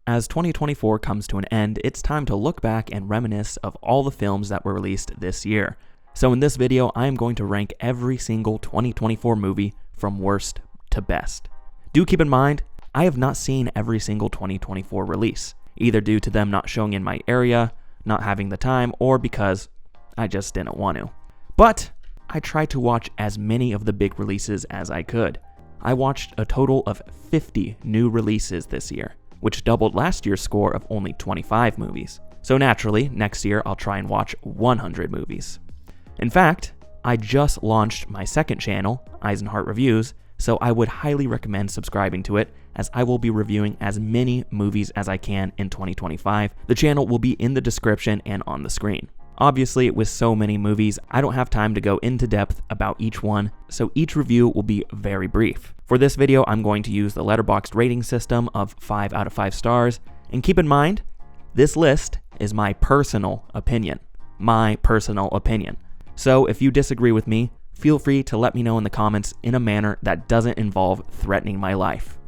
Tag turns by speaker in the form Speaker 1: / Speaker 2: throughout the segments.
Speaker 1: As 2024 comes to an end, it's time to look back and reminisce of all the films that were released this year. So in this video, I am going to rank every single 2024 movie from worst to best. Do keep in mind, I have not seen every single 2024 release, either due to them not showing in my area, not having the time, or because I just didn't want to. But I tried to watch as many of the big releases as I could. I watched a total of 50 new releases this year, which doubled last year's score of only 25 movies. So naturally, next year I'll try and watch 100 movies. In fact, I just launched my second channel, Eisenhart Reviews, so I would highly recommend subscribing to it, as I will be reviewing as many movies as I can in 2025. The channel will be in the description and on the screen. Obviously, with so many movies, I don't have time to go into depth about each one, so each review will be very brief. For this video, I'm going to use the Letterboxd rating system of 5 out of 5 stars, and keep in mind, this list is my personal opinion. My personal opinion. So if you disagree with me, feel free to let me know in the comments in a manner that doesn't involve threatening my life.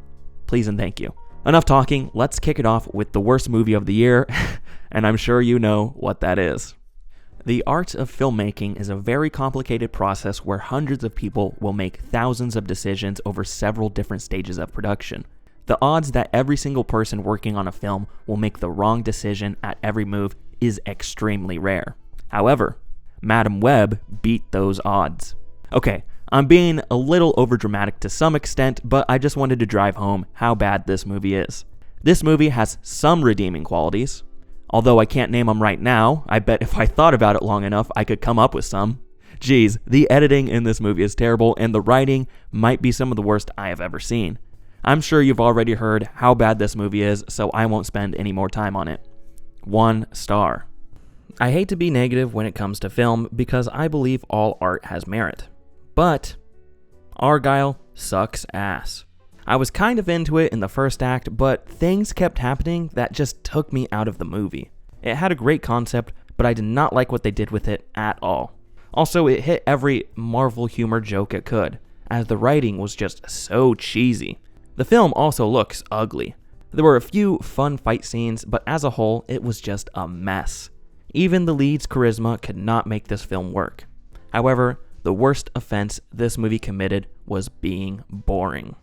Speaker 1: Please and thank you. Enough talking, let's kick it off with the worst movie of the year, and I'm sure you know what that is. The art of filmmaking is a very complicated process where hundreds of people will make thousands of decisions over several different stages of production. The odds that every single person working on a film will make the wrong decision at every move is extremely rare. However, Madam Web beat those odds. Okay, I'm being a little overdramatic to some extent, but I just wanted to drive home how bad this movie is. This movie has some redeeming qualities. Although I can't name them right now, I bet if I thought about it long enough, I could come up with some. Geez, the editing in this movie is terrible, and the writing might be some of the worst I have ever seen. I'm sure you've already heard how bad this movie is, so I won't spend any more time on it. 1 star. I hate to be negative when it comes to film, because I believe all art has merit. But Argyle sucks ass. I was kind of into it in the first act, but things kept happening that just took me out of the movie. It had a great concept, but I did not like what they did with it at all. Also, it hit every Marvel humor joke it could, as the writing was just so cheesy. The film also looks ugly. There were a few fun fight scenes, but as a whole, it was just a mess. Even the lead's charisma could not make this film work. However, the worst offense this movie committed was being boring.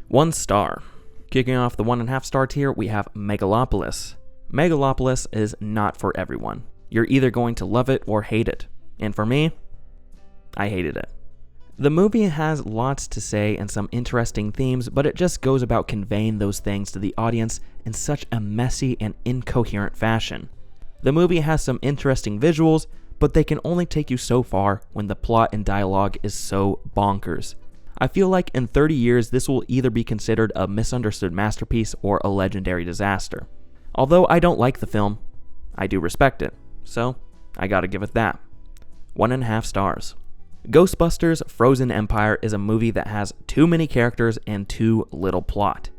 Speaker 1: 1 star. Kicking off the 1.5 star tier, we have Megalopolis. Megalopolis is not for everyone. You're either going to love it or hate it. And for me, I hated it. The movie has lots to say and some interesting themes, but it just goes about conveying those things to the audience in such a messy and incoherent fashion. The movie has some interesting visuals, but they can only take you so far when the plot and dialogue is so bonkers. I feel like in 30 years, this will either be considered a misunderstood masterpiece or a legendary disaster. Although I don't like the film, I do respect it, so I gotta give it that. 1.5 stars. Ghostbusters Frozen Empire is a movie that has too many characters and too little plot.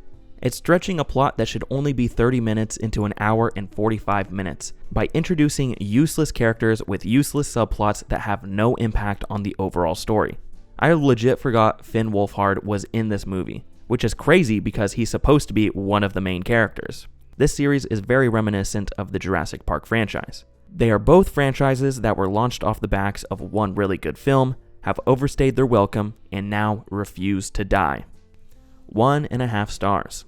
Speaker 1: It's stretching a plot that should only be 30 minutes into an hour and 45 minutes by introducing useless characters with useless subplots that have no impact on the overall story. I legit forgot Finn Wolfhard was in this movie, which is crazy because he's supposed to be one of the main characters. This series is very reminiscent of the Jurassic Park franchise. They are both franchises that were launched off the backs of one really good film, have overstayed their welcome, and now refuse to die. 1.5 stars.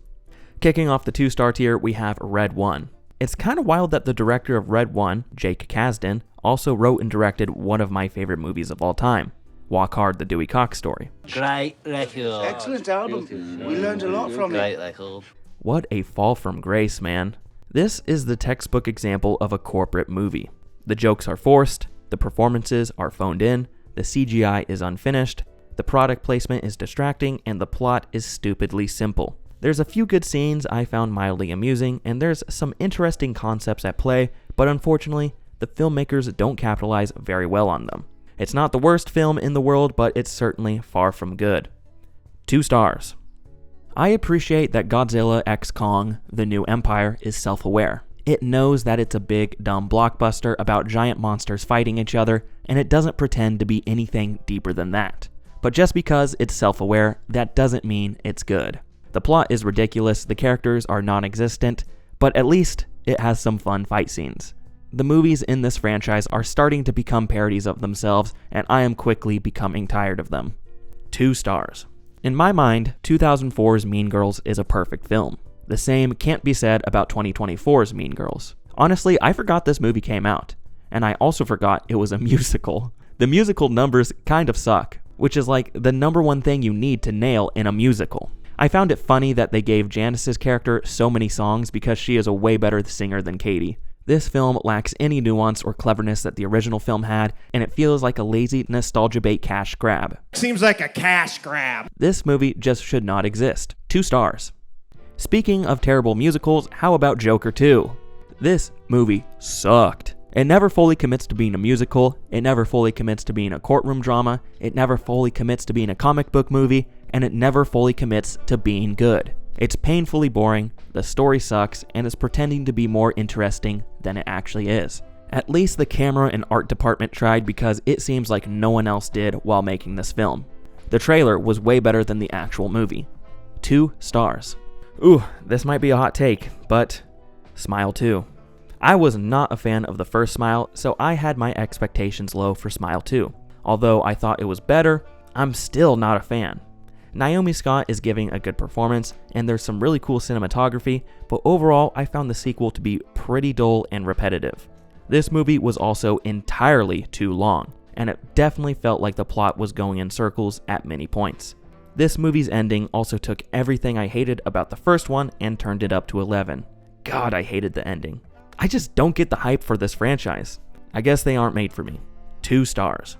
Speaker 1: Kicking off the 2-star tier, we have Red 1. It's kind of wild that the director of Red 1, Jake Kasdan, also wrote and directed one of my favorite movies of all time, Walk Hard, the Dewey Cox Story.
Speaker 2: Great record.
Speaker 3: Excellent album. We learned a lot from
Speaker 2: Great
Speaker 3: it.
Speaker 2: record.
Speaker 1: What a fall from grace, man. This is the textbook example of a corporate movie. The jokes are forced, the performances are phoned in, the CGI is unfinished, the product placement is distracting, and the plot is stupidly simple. There's a few good scenes I found mildly amusing, and there's some interesting concepts at play, but unfortunately, the filmmakers don't capitalize very well on them. It's not the worst film in the world, but it's certainly far from good. 2 stars. I appreciate that Godzilla x Kong, The New Empire, is self-aware. It knows that it's a big, dumb blockbuster about giant monsters fighting each other, and it doesn't pretend to be anything deeper than that. But just because it's self-aware, that doesn't mean it's good. The plot is ridiculous, the characters are non-existent, but at least it has some fun fight scenes. The movies in this franchise are starting to become parodies of themselves, and I am quickly becoming tired of them. 2 stars. In my mind, 2004's Mean Girls is a perfect film. The same can't be said about 2024's Mean Girls. Honestly, I forgot this movie came out, and I also forgot it was a musical. The musical numbers kind of suck, which is like the number one thing you need to nail in a musical. I found it funny that they gave Janice's character so many songs because she is a way better singer than Katie. This film lacks any nuance or cleverness that the original film had, and it feels like a lazy nostalgia bait cash grab.
Speaker 2: Seems like a cash grab.
Speaker 1: This movie just should not exist. 2 stars. Speaking of terrible musicals, how about Joker 2? This movie sucked. It never fully commits to being a musical, it never fully commits to being a courtroom drama, it never fully commits to being a comic book movie, and it never fully commits to being good. It's painfully boring, the story sucks, and it's pretending to be more interesting than it actually is. At least the camera and art department tried, because it seems like no one else did while making this film. The trailer was way better than the actual movie. 2 stars. Ooh, this might be a hot take, but Smile 2. I was not a fan of the first Smile, so I had my expectations low for Smile 2. Although I thought it was better, I'm still not a fan. Naomi Scott is giving a good performance, and there's some really cool cinematography, but overall I found the sequel to be pretty dull and repetitive. This movie was also entirely too long, and it definitely felt like the plot was going in circles at many points. This movie's ending also took everything I hated about the first one and turned it up to 11. God, I hated the ending. I just don't get the hype for this franchise. I guess they aren't made for me. 2 stars.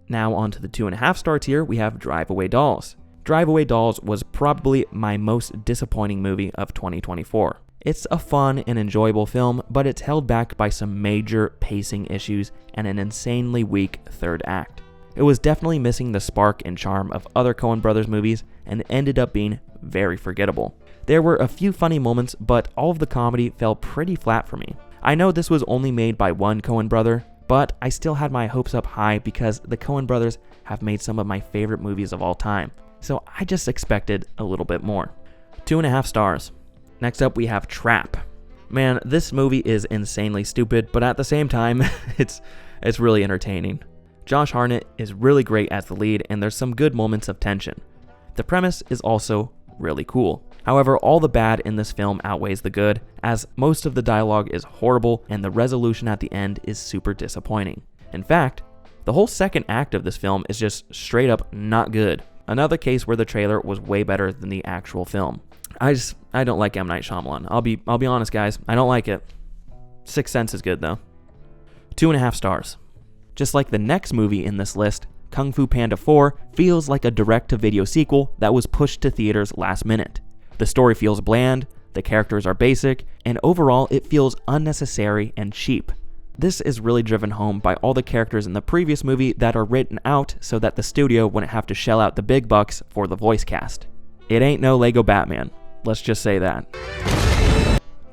Speaker 1: Now on to the 2.5 star tier, we have Drive Away Dolls. Drive Away Dolls was probably my most disappointing movie of 2024. It's a fun and enjoyable film, but it's held back by some major pacing issues and an insanely weak third act. It was definitely missing the spark and charm of other Coen Brothers movies, and it ended up being very forgettable. There were a few funny moments, but all of the comedy fell pretty flat for me. I know this was only made by one Coen brother, but I still had my hopes up high because the Coen brothers have made some of my favorite movies of all time. So I just expected a little bit more. 2.5 stars. Next up we have Trap. Man, this movie is insanely stupid, but at the same time, it's really entertaining. Josh Hartnett is really great as the lead, and there's some good moments of tension. The premise is also really cool. However, all the bad in this film outweighs the good, as most of the dialogue is horrible and the resolution at the end is super disappointing. In fact, the whole second act of this film is just straight up not good. Another case where the trailer was way better than the actual film. I don't like M. Night Shyamalan. I'll be honest, guys. I don't like it. Sixth Sense is good though. 2.5 stars. Just like the next movie in this list, Kung Fu Panda 4 feels like a direct-to-video sequel that was pushed to theaters last minute. The story feels bland, the characters are basic, and overall it feels unnecessary and cheap. This is really driven home by all the characters in the previous movie that are written out so that the studio wouldn't have to shell out the big bucks for the voice cast. It ain't no Lego Batman, let's just say that.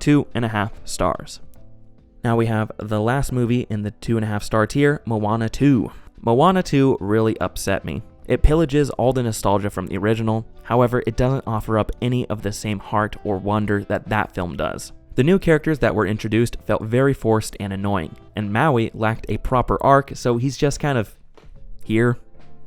Speaker 1: 2.5 stars. Now we have the last movie in the 2.5 star tier, Moana 2. Moana 2 really upset me. It pillages all the nostalgia from the original, however it doesn't offer up any of the same heart or wonder that film does. The new characters that were introduced felt very forced and annoying, and Maui lacked a proper arc, so he's just kind of here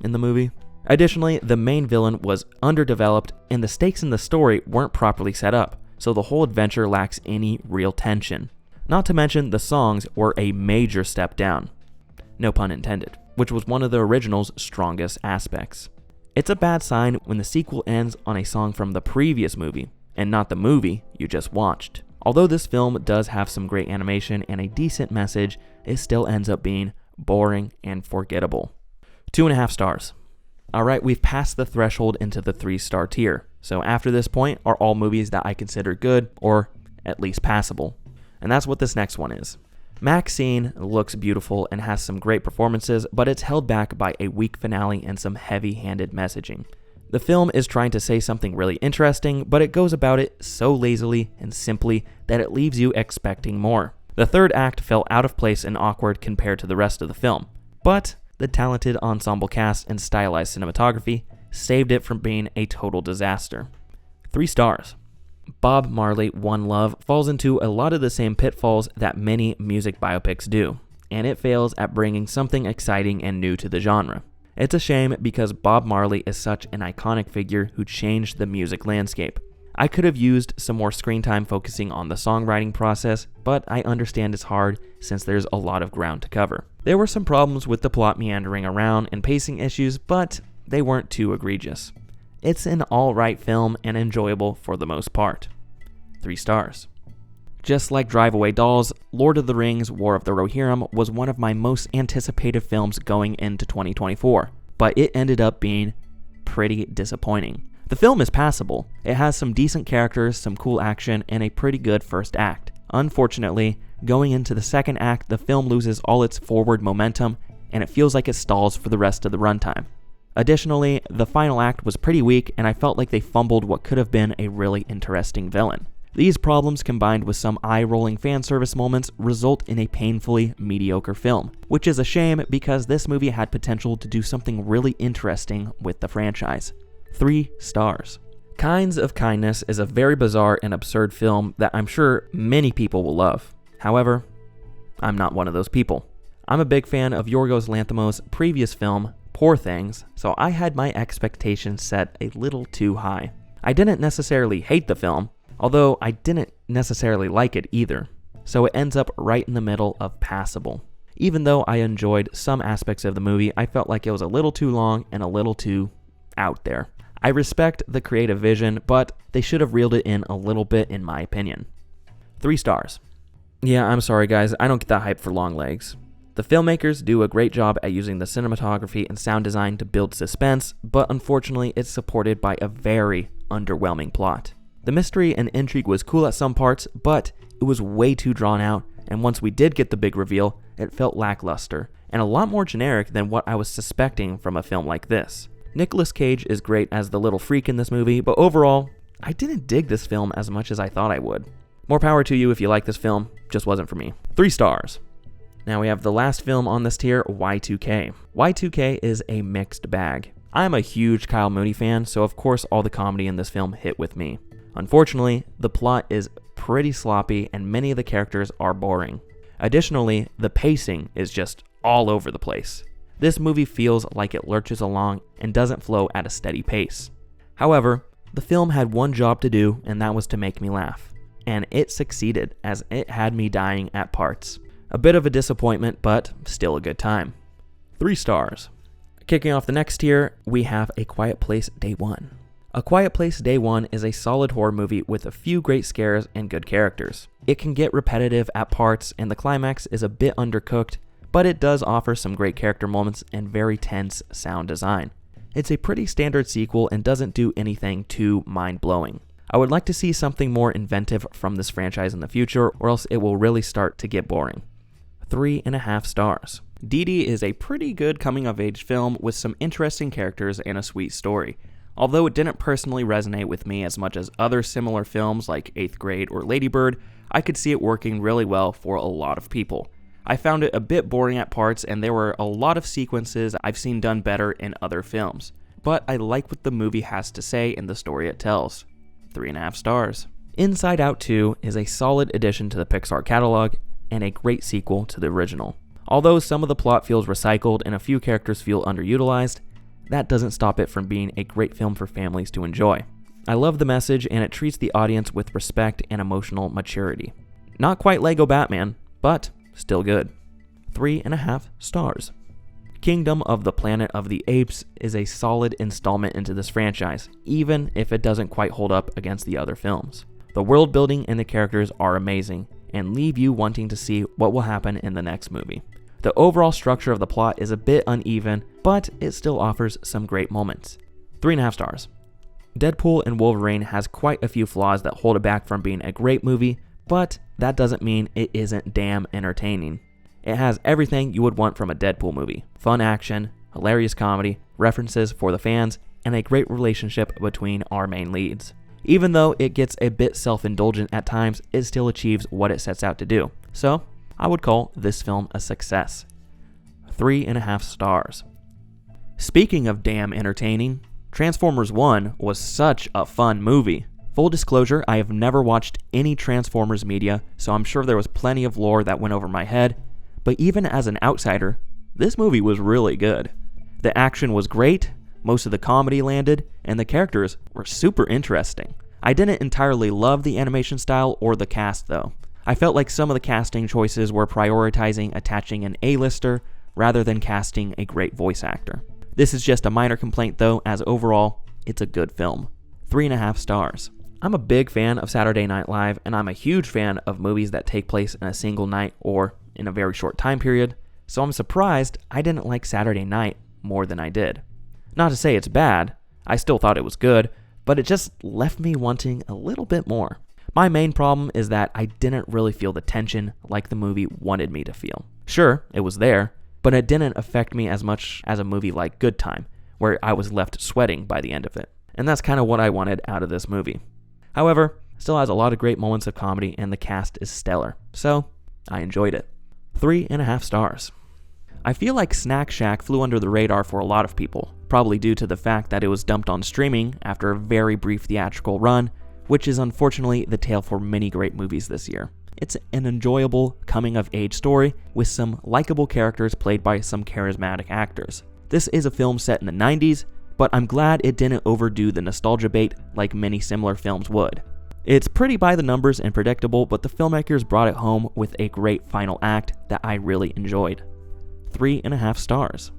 Speaker 1: in the movie. Additionally, the main villain was underdeveloped, and the stakes in the story weren't properly set up, so the whole adventure lacks any real tension. Not to mention, the songs were a major step down. No pun intended, which was one of the original's strongest aspects. It's a bad sign when the sequel ends on a song from the previous movie, and not the movie you just watched. Although this film does have some great animation and a decent message, it still ends up being boring and forgettable. 2.5 stars. Alright, we've passed the threshold into the 3-star tier, so after this point are all movies that I consider good, or at least passable. And that's what this next one is. Maxine looks beautiful and has some great performances, but it's held back by a weak finale and some heavy-handed messaging. The film is trying to say something really interesting, but it goes about it so lazily and simply that it leaves you expecting more. The third act felt out of place and awkward compared to the rest of the film, but the talented ensemble cast and stylized cinematography saved it from being a total disaster. 3 stars. Bob Marley, One Love falls into a lot of the same pitfalls that many music biopics do, and it fails at bringing something exciting and new to the genre. It's a shame because Bob Marley is such an iconic figure who changed the music landscape. I could have used some more screen time focusing on the songwriting process, but I understand it's hard since there's a lot of ground to cover. There were some problems with the plot meandering around and pacing issues, but they weren't too egregious. It's an alright film and enjoyable for the most part. 3 stars. Just like Drive Away Dolls, Lord of the Rings: War of the Rohirrim was one of my most anticipated films going into 2024, but it ended up being pretty disappointing. The film is passable. It has some decent characters, some cool action, and a pretty good first act. Unfortunately, going into the second act, the film loses all its forward momentum, and it feels like it stalls for the rest of the runtime. Additionally, the final act was pretty weak, and I felt like they fumbled what could have been a really interesting villain. These problems, combined with some eye-rolling fan service moments, result in a painfully mediocre film, which is a shame because this movie had potential to do something really interesting with the franchise. 3 stars. Kinds of Kindness is a very bizarre and absurd film that I'm sure many people will love. However, I'm not one of those people. I'm a big fan of Yorgos Lanthimos' previous film, Poor Things, so I had my expectations set a little too high. I didn't necessarily hate the film, although I didn't necessarily like it either, so it ends up right in the middle of passable. Even though I enjoyed some aspects of the movie, I felt like it was a little too long and a little too out there. I respect the creative vision, but they should have reeled it in a little bit in my opinion. 3 stars. Yeah, I'm sorry guys, I don't get that hype for long legs. The filmmakers do a great job at using the cinematography and sound design to build suspense, but unfortunately it's supported by a very underwhelming plot. The mystery and intrigue was cool at some parts, but it was way too drawn out, and once we did get the big reveal, it felt lackluster, and a lot more generic than what I was suspecting from a film like this. Nicolas Cage is great as the little freak in this movie, but overall, I didn't dig this film as much as I thought I would. More power to you if you like this film, just wasn't for me. 3 stars. Now we have the last film on this tier, Y2K. Y2K is a mixed bag. I'm a huge Kyle Mooney fan, so of course all the comedy in this film hit with me. Unfortunately, the plot is pretty sloppy and many of the characters are boring. Additionally, the pacing is just all over the place. This movie feels like it lurches along and doesn't flow at a steady pace. However, the film had one job to do, and that was to make me laugh. And it succeeded, as it had me dying at parts. A bit of a disappointment, but still a good time. 3 stars. Kicking off the next tier, we have A Quiet Place Day One. A Quiet Place Day One is a solid horror movie with a few great scares and good characters. It can get repetitive at parts, and the climax is a bit undercooked, but it does offer some great character moments and very tense sound design. It's a pretty standard sequel and doesn't do anything too mind-blowing. I would like to see something more inventive from this franchise in the future, or else it will really start to get boring. 3.5 stars. Dee Dee is a pretty good coming-of-age film with some interesting characters and a sweet story. Although it didn't personally resonate with me as much as other similar films like 8th Grade or Lady Bird, I could see it working really well for a lot of people. I found it a bit boring at parts, and there were a lot of sequences I've seen done better in other films. But I like what the movie has to say and the story it tells. 3.5 stars. Inside Out 2 is a solid addition to the Pixar catalog and a great sequel to the original. Although some of the plot feels recycled and a few characters feel underutilized, that doesn't stop it from being a great film for families to enjoy. I love the message, and it treats the audience with respect and emotional maturity. Not quite Lego Batman, but still good. 3.5 stars. Kingdom of the Planet of the Apes is a solid installment into this franchise, even if it doesn't quite hold up against the other films. The world building and the characters are amazing, and leave you wanting to see what will happen in the next movie. The overall structure of the plot is a bit uneven, but it still offers some great moments. 3.5 stars. Deadpool and Wolverine has quite a few flaws that hold it back from being a great movie, but that doesn't mean it isn't damn entertaining. It has everything you would want from a Deadpool movie. Fun action, hilarious comedy, references for the fans, and a great relationship between our main leads. Even though it gets a bit self-indulgent at times, it still achieves what it sets out to do. So, I would call this film a success. 3.5 stars. Speaking of damn entertaining, Transformers 1 was such a fun movie. Full disclosure, I have never watched any Transformers media, so I'm sure there was plenty of lore that went over my head, but even as an outsider, this movie was really good. The action was great, most of the comedy landed, and the characters were super interesting. I didn't entirely love the animation style or the cast though. I felt like some of the casting choices were prioritizing attaching an A-lister rather than casting a great voice actor. This is just a minor complaint though, as overall, it's a good film. 3.5 stars. I'm a big fan of Saturday Night Live, and I'm a huge fan of movies that take place in a single night or in a very short time period, so I'm surprised I didn't like Saturday Night more than I did. Not to say it's bad, I still thought it was good, but it just left me wanting a little bit more. My main problem is that I didn't really feel the tension like the movie wanted me to feel. Sure, it was there, but it didn't affect me as much as a movie like Good Time, where I was left sweating by the end of it. And that's kind of what I wanted out of this movie. However, still has a lot of great moments of comedy and the cast is stellar, so I enjoyed it. 3.5 stars. I feel like Snack Shack flew under the radar for a lot of people, probably due to the fact that it was dumped on streaming after a very brief theatrical run, which is unfortunately the tale for many great movies this year. It's an enjoyable coming-of-age story with some likable characters played by some charismatic actors. This is a film set in the 90s, but I'm glad it didn't overdo the nostalgia bait like many similar films would. It's pretty by the numbers and predictable, but the filmmakers brought it home with a great final act that I really enjoyed. 3.5 stars.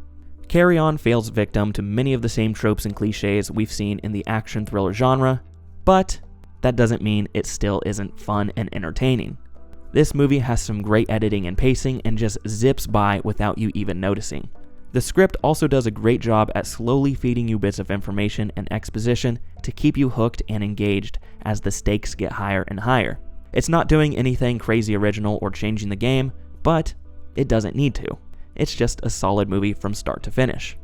Speaker 1: Carry On fails victim to many of the same tropes and cliches we've seen in the action thriller genre, but that doesn't mean it still isn't fun and entertaining. This movie has some great editing and pacing and just zips by without you even noticing. The script also does a great job at slowly feeding you bits of information and exposition to keep you hooked and engaged as the stakes get higher and higher. It's not doing anything crazy original or changing the game, but it doesn't need to. It's just a solid movie from start to finish.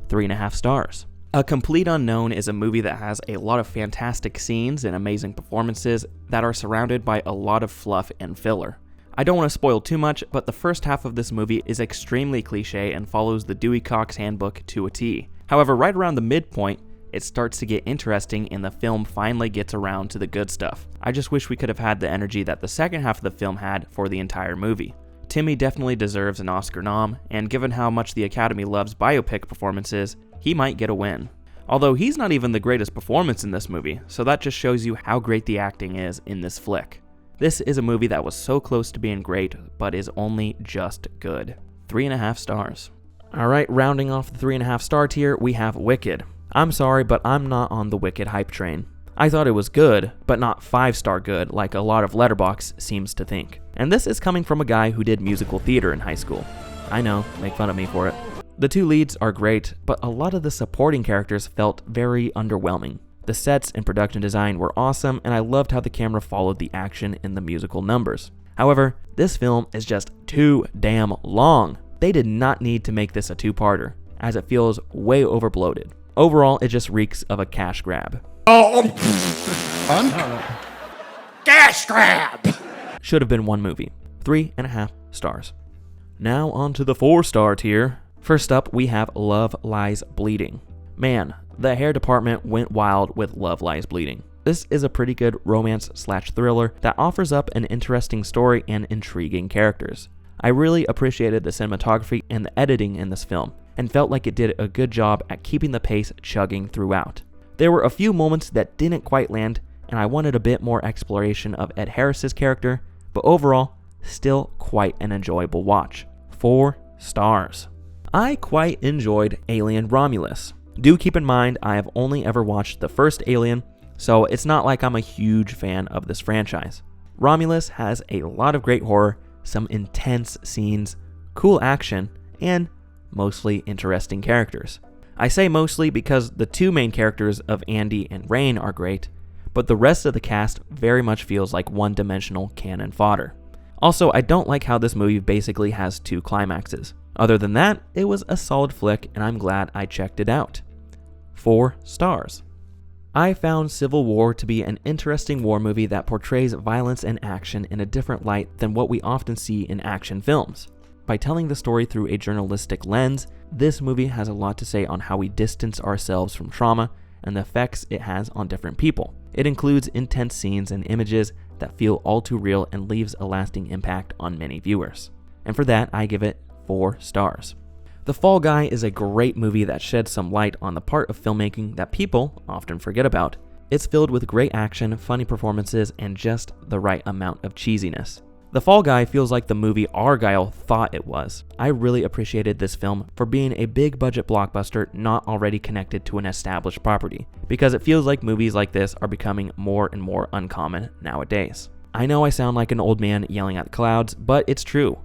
Speaker 1: 3.5 stars. A Complete Unknown is a movie that has a lot of fantastic scenes and amazing performances that are surrounded by a lot of fluff and filler. I don't want to spoil too much, but the first half of this movie is extremely cliche and follows the Dewey Cox handbook to a T. However, right around the midpoint, it starts to get interesting and the film finally gets around to the good stuff. I just wish we could have had the energy that the second half of the film had for the entire movie. Timmy definitely deserves an Oscar nom, and given how much the Academy loves biopic performances, he might get a win. Although he's not even the greatest performance in this movie, so that just shows you how great the acting is in this flick. This is a movie that was so close to being great, but is only just good. 3.5 stars. Alright, rounding off the 3.5 star tier, we have Wicked. I'm sorry, but I'm not on the Wicked hype train. I thought it was good, but not 5-star good like a lot of Letterboxd seems to think. And this is coming from a guy who did musical theater in high school. I know, make fun of me for it. The two leads are great, but a lot of the supporting characters felt very underwhelming. The sets and production design were awesome, and I loved how the camera followed the action in the musical numbers. However, this film is just too damn long. They did not need to make this a two-parter, as it feels way overbloated. Overall, it just reeks of a cash grab.
Speaker 2: Cash grab!
Speaker 1: Should have been one movie. 3.5 stars. Now on to the 4-star tier. First up, we have Love Lies Bleeding. Man, the hair department went wild with Love Lies Bleeding. This is a pretty good romance/thriller that offers up an interesting story and intriguing characters. I really appreciated the cinematography and the editing in this film, and felt like it did a good job at keeping the pace chugging throughout. There were a few moments that didn't quite land, and I wanted a bit more exploration of Ed Harris's character, but overall, still quite an enjoyable watch. 4 stars. I quite enjoyed Alien Romulus. Do keep in mind, I have only ever watched the first Alien, so it's not like I'm a huge fan of this franchise. Romulus has a lot of great horror, some intense scenes, cool action, and mostly interesting characters. I say mostly because the two main characters of Andy and Rain are great, but the rest of the cast very much feels like one-dimensional cannon fodder. Also, I don't like how this movie basically has 2 climaxes. Other than that, it was a solid flick and I'm glad I checked it out. 4 stars. I found Civil War to be an interesting war movie that portrays violence and action in a different light than what we often see in action films. By telling the story through a journalistic lens, this movie has a lot to say on how we distance ourselves from trauma and the effects it has on different people. It includes intense scenes and images that feel all too real and leaves a lasting impact on many viewers. And for that, I give it 4 stars. The Fall Guy is a great movie that sheds some light on the part of filmmaking that people often forget about. It's filled with great action, funny performances, and just the right amount of cheesiness. The Fall Guy feels like the movie Argyle thought it was. I really appreciated this film for being a big budget blockbuster not already connected to an established property, because it feels like movies like this are becoming more and more uncommon nowadays. I know I sound like an old man yelling at the clouds, but it's true.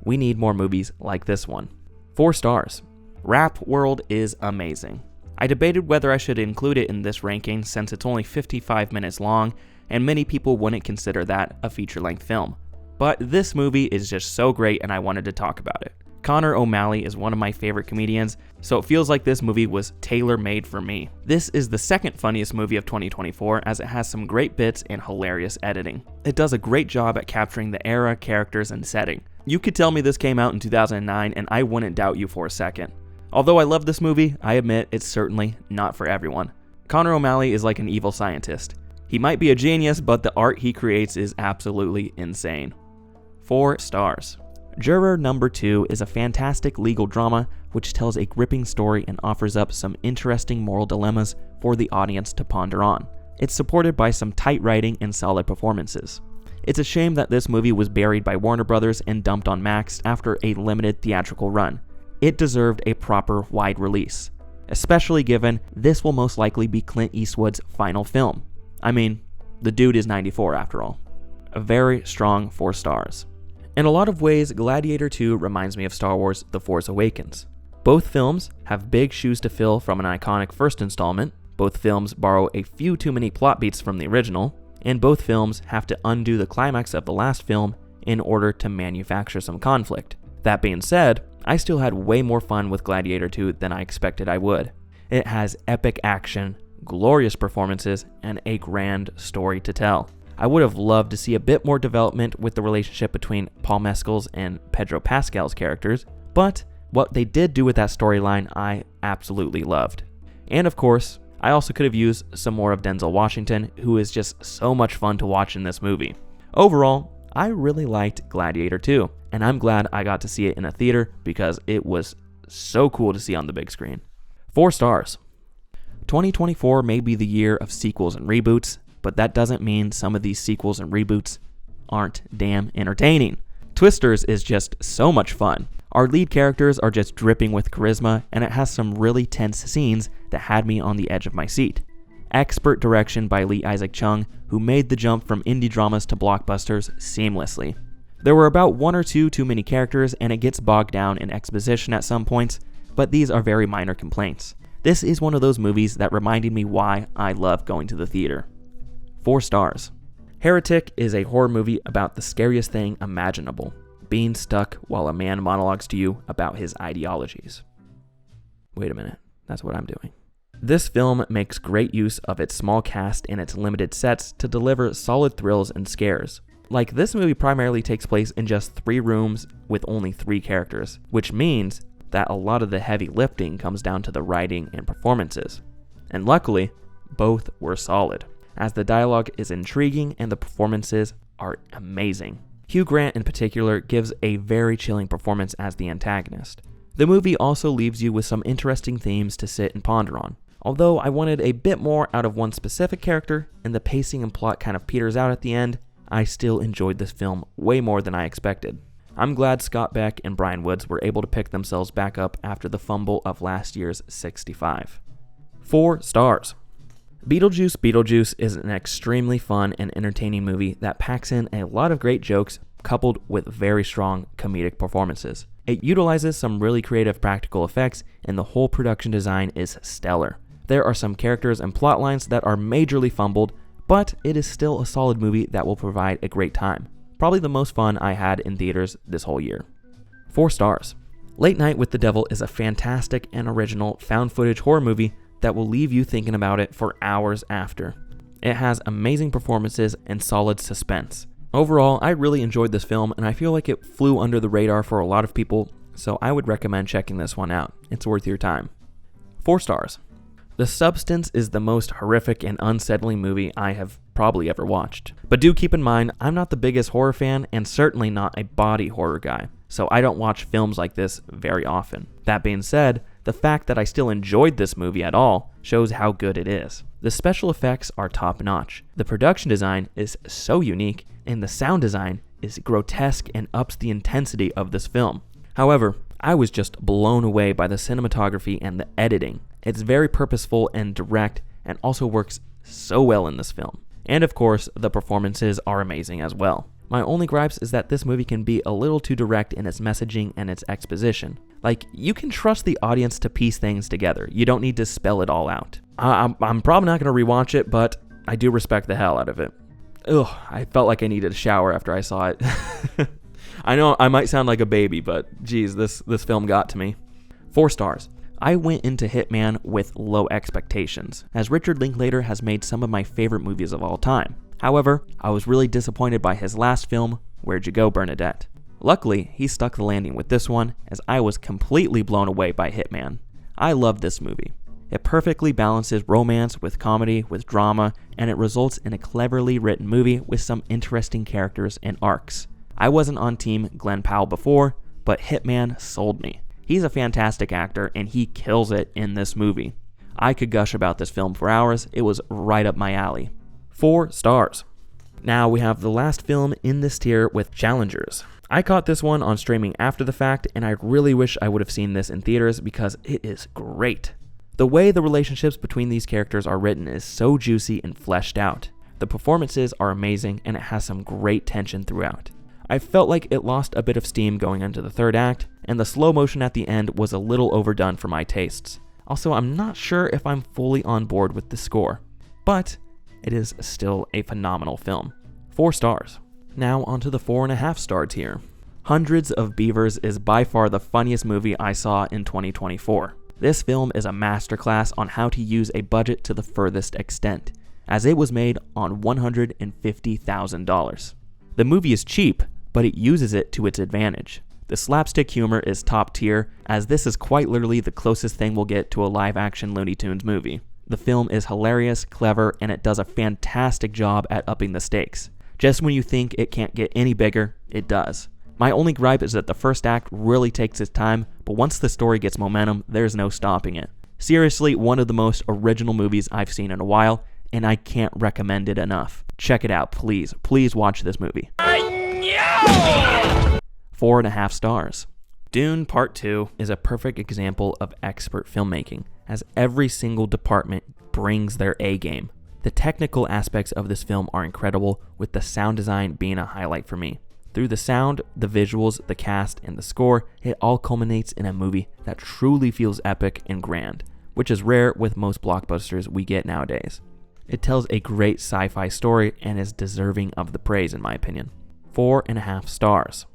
Speaker 1: We need more movies like this one. 4 stars. Rap World is amazing. I debated whether I should include it in this ranking since it's only 55 minutes long, and many people wouldn't consider that a feature-length film. But this movie is just so great and I wanted to talk about it. Connor O'Malley is one of my favorite comedians, so it feels like this movie was tailor-made for me. This is the second funniest movie of 2024 as it has some great bits and hilarious editing. It does a great job at capturing the era, characters, and setting. You could tell me this came out in 2009 and I wouldn't doubt you for a second. Although I love this movie, I admit it's certainly not for everyone. Connor O'Malley is like an evil scientist. He might be a genius, but the art he creates is absolutely insane. 4 stars. Juror Number 2 is a fantastic legal drama which tells a gripping story and offers up some interesting moral dilemmas for the audience to ponder on. It's supported by some tight writing and solid performances. It's a shame that this movie was buried by Warner Brothers and dumped on Max after a limited theatrical run. It deserved a proper wide release, especially given this will most likely be Clint Eastwood's final film. I mean, the dude is 94 after all. A very strong 4 stars. In a lot of ways, Gladiator 2 reminds me of Star Wars: The Force Awakens. Both films have big shoes to fill from an iconic first installment, both films borrow a few too many plot beats from the original, and both films have to undo the climax of the last film in order to manufacture some conflict. That being said, I still had way more fun with Gladiator 2 than I expected I would. It has epic action, glorious performances, and a grand story to tell. I would have loved to see a bit more development with the relationship between Paul Mescal's and Pedro Pascal's characters, but what they did do with that storyline I absolutely loved. And of course, I also could have used some more of Denzel Washington, who is just so much fun to watch in this movie. Overall, I really liked Gladiator 2, and I'm glad I got to see it in a theater because it was so cool to see on the big screen. 4 stars. 2024 may be the year of sequels and reboots, but that doesn't mean some of these sequels and reboots aren't damn entertaining. Twisters is just so much fun. Our lead characters are just dripping with charisma, and it has some really tense scenes that had me on the edge of my seat. Expert direction by Lee Isaac Chung, who made the jump from indie dramas to blockbusters seamlessly. There were about 1 or 2 too many characters, and it gets bogged down in exposition at some points, but these are very minor complaints. This is one of those movies that reminded me why I love going to the theater. 4 stars. Heretic is a horror movie about the scariest thing imaginable, being stuck while a man monologues to you about his ideologies. Wait a minute, that's what I'm doing. This film makes great use of its small cast and its limited sets to deliver solid thrills and scares. Like, this movie primarily takes place in just 3 rooms with only 3 characters, which means that a lot of the heavy lifting comes down to the writing and performances. And luckily, both were solid, as the dialogue is intriguing and the performances are amazing. Hugh Grant in particular gives a very chilling performance as the antagonist. The movie also leaves you with some interesting themes to sit and ponder on. Although I wanted a bit more out of one specific character, and the pacing and plot kind of peters out at the end, I still enjoyed this film way more than I expected. I'm glad Scott Beck and Brian Woods were able to pick themselves back up after the fumble of last year's 65. 4 stars. Beetlejuice is an extremely fun and entertaining movie that packs in a lot of great jokes coupled with very strong comedic performances. It utilizes some really creative practical effects, and the whole production design is stellar. There are some characters and plot lines that are majorly fumbled, but it is still a solid movie that will provide a great time. Probably the most fun I had in theaters this whole year. 4 stars. Late Night with the Devil is a fantastic and original found footage horror movie that will leave you thinking about it for hours after. It has amazing performances and solid suspense. Overall, I really enjoyed this film, and I feel like it flew under the radar for a lot of people, so I would recommend checking this one out. It's worth your time. 4 stars. The Substance is the most horrific and unsettling movie I have probably ever watched. But do keep in mind, I'm not the biggest horror fan and certainly not a body horror guy, so I don't watch films like this very often. That being said, the fact that I still enjoyed this movie at all shows how good it is. The special effects are top notch, the production design is so unique, and the sound design is grotesque and ups the intensity of this film. However, I was just blown away by the cinematography and the editing. It's very purposeful and direct and also works so well in this film. And of course, the performances are amazing as well. My only gripes is that this movie can be a little too direct in its messaging and its exposition. Like, you can trust the audience to piece things together. You don't need to spell it all out. I'm probably not going to rewatch it, but I do respect the hell out of it. Ugh, I felt like I needed a shower after I saw it. I know I might sound like a baby, but geez, this film got to me. 4 stars. I went into Hitman with low expectations, as Richard Linklater has made some of my favorite movies of all time. However, I was really disappointed by his last film, Where'd You Go, Bernadette? Luckily, he stuck the landing with this one, as I was completely blown away by Hitman. I love this movie. It perfectly balances romance with comedy with drama, and it results in a cleverly written movie with some interesting characters and arcs. I wasn't on team Glenn Powell before, but Hitman sold me. He's a fantastic actor, and he kills it in this movie. I could gush about this film for hours. It was right up my alley. 4 stars. Now we have the last film in this tier with Challengers. I caught this one on streaming after the fact, and I really wish I would have seen this in theaters because it is great. The way the relationships between these characters are written is so juicy and fleshed out. The performances are amazing, and it has some great tension throughout. I felt like it lost a bit of steam going into the third act, and the slow motion at the end was a little overdone for my tastes. Also, I'm not sure if I'm fully on board with the score, but it is still a phenomenal film. 4 stars. Now onto the 4.5 star tier. Hundreds of Beavers is by far the funniest movie I saw in 2024. This film is a masterclass on how to use a budget to the furthest extent, as it was made on $150,000. The movie is cheap, but it uses it to its advantage. The slapstick humor is top tier, as this is quite literally the closest thing we'll get to a live-action Looney Tunes movie. The film is hilarious, clever, and it does a fantastic job at upping the stakes. Just when you think it can't get any bigger, it does. My only gripe is that the first act really takes its time, but once the story gets momentum, there's no stopping it. Seriously, one of the most original movies I've seen in a while, and I can't recommend it enough. Check it out, please. Please watch this movie. 4.5 stars. Dune Part 2 is a perfect example of expert filmmaking, as every single department brings their A game. The technical aspects of this film are incredible, with the sound design being a highlight for me. Through the sound, the visuals, the cast, and the score, it all culminates in a movie that truly feels epic and grand, which is rare with most blockbusters we get nowadays. It tells a great sci-fi story and is deserving of the praise in my opinion. 4.5 stars.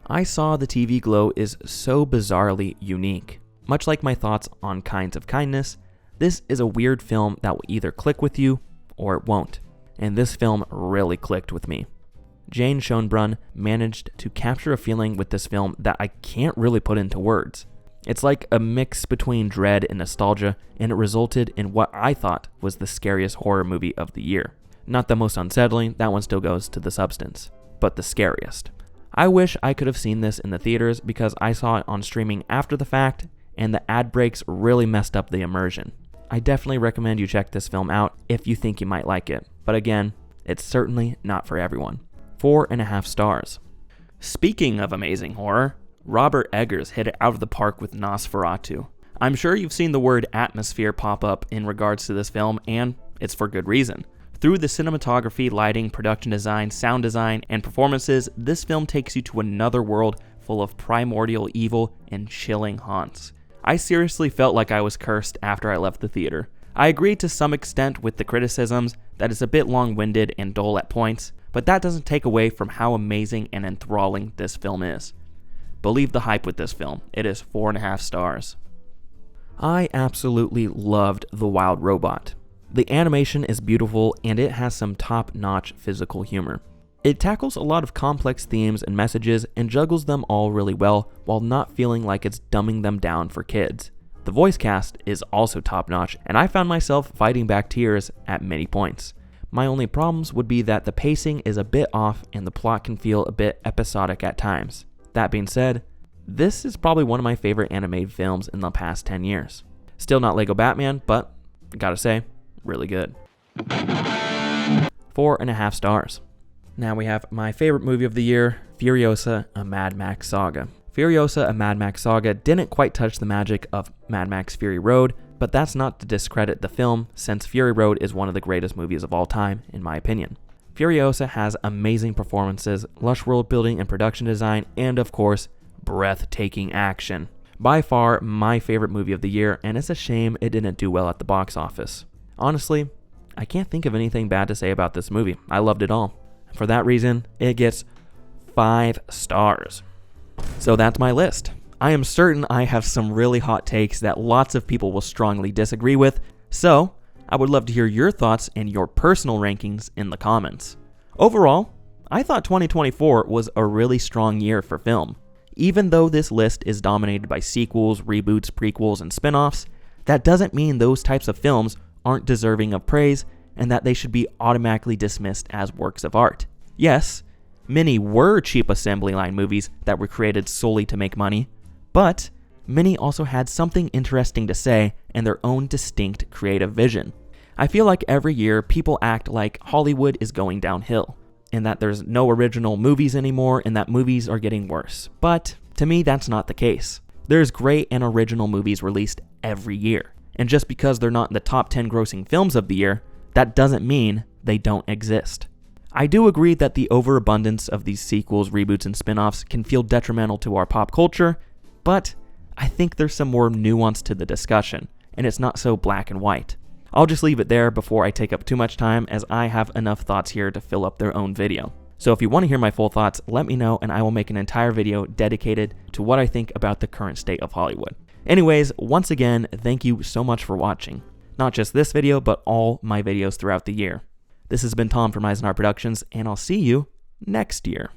Speaker 1: I Saw the TV Glow is so bizarrely unique. Much like my thoughts on Kinds of Kindness, this is a weird film that will either click with you or it won't, and this film really clicked with me. Jane Schoenbrunn managed to capture a feeling with this film that I can't really put into words. It's like a mix between dread and nostalgia, and it resulted in what I thought was the scariest horror movie of the year. Not the most unsettling, that one still goes to The Substance, but the scariest. I wish I could have seen this in the theaters because I saw it on streaming after the fact, and the ad breaks really messed up the immersion. I definitely recommend you check this film out if you think you might like it, but again, it's certainly not for everyone. 4.5 stars. Speaking of amazing horror, Robert Eggers hit it out of the park with Nosferatu. I'm sure you've seen the word atmosphere pop up in regards to this film, and it's for good reason. Through the cinematography, lighting, production design, sound design, and performances, this film takes you to another world full of primordial evil and chilling haunts. I seriously felt like I was cursed after I left the theater. I agree to some extent with the criticisms that it's a bit long-winded and dull at points, but that doesn't take away from how amazing and enthralling this film is. Believe the hype with this film. It is 4.5 stars. I absolutely loved The Wild Robot. The animation is beautiful and it has some top-notch physical humor. It tackles a lot of complex themes and messages and juggles them all really well while not feeling like it's dumbing them down for kids. The voice cast is also top notch, and I found myself fighting back tears at many points. My only problems would be that the pacing is a bit off and the plot can feel a bit episodic at times. That being said, this is probably one of my favorite animated films in the past 10 years. Still not Lego Batman, but gotta say, really good. 4.5 stars. Now we have my favorite movie of the year, Furiosa, a Mad Max Saga. Furiosa, a Mad Max Saga didn't quite touch the magic of Mad Max Fury Road, but that's not to discredit the film, since Fury Road is one of the greatest movies of all time, in my opinion. Furiosa has amazing performances, lush world building and production design, and of course, breathtaking action. By far my favorite movie of the year, and it's a shame it didn't do well at the box office. Honestly, I can't think of anything bad to say about this movie. I loved it all. For that reason, it gets 5 stars. So that's my list. I am certain I have some really hot takes that lots of people will strongly disagree with, so I would love to hear your thoughts and your personal rankings in the comments. Overall, I thought 2024 was a really strong year for film. Even though this list is dominated by sequels, reboots, prequels, and spin-offs, that doesn't mean those types of films aren't deserving of praise and that they should be automatically dismissed as works of art. Yes, many were cheap assembly line movies that were created solely to make money, but many also had something interesting to say and their own distinct creative vision. I feel like every year people act like Hollywood is going downhill, and that there's no original movies anymore and that movies are getting worse. But to me, that's not the case. There's great and original movies released every year, and just because they're not in the top 10 grossing films of the year, that doesn't mean they don't exist. I do agree that the overabundance of these sequels, reboots, and spin-offs can feel detrimental to our pop culture, but I think there's some more nuance to the discussion, and it's not so black and white. I'll just leave it there before I take up too much time, as I have enough thoughts here to fill up their own video. So if you want to hear my full thoughts, let me know and I will make an entire video dedicated to what I think about the current state of Hollywood. Anyways, once again, thank you so much for watching. Not just this video, but all my videos throughout the year. This has been Tom from Eisenhower Productions, and I'll see you next year.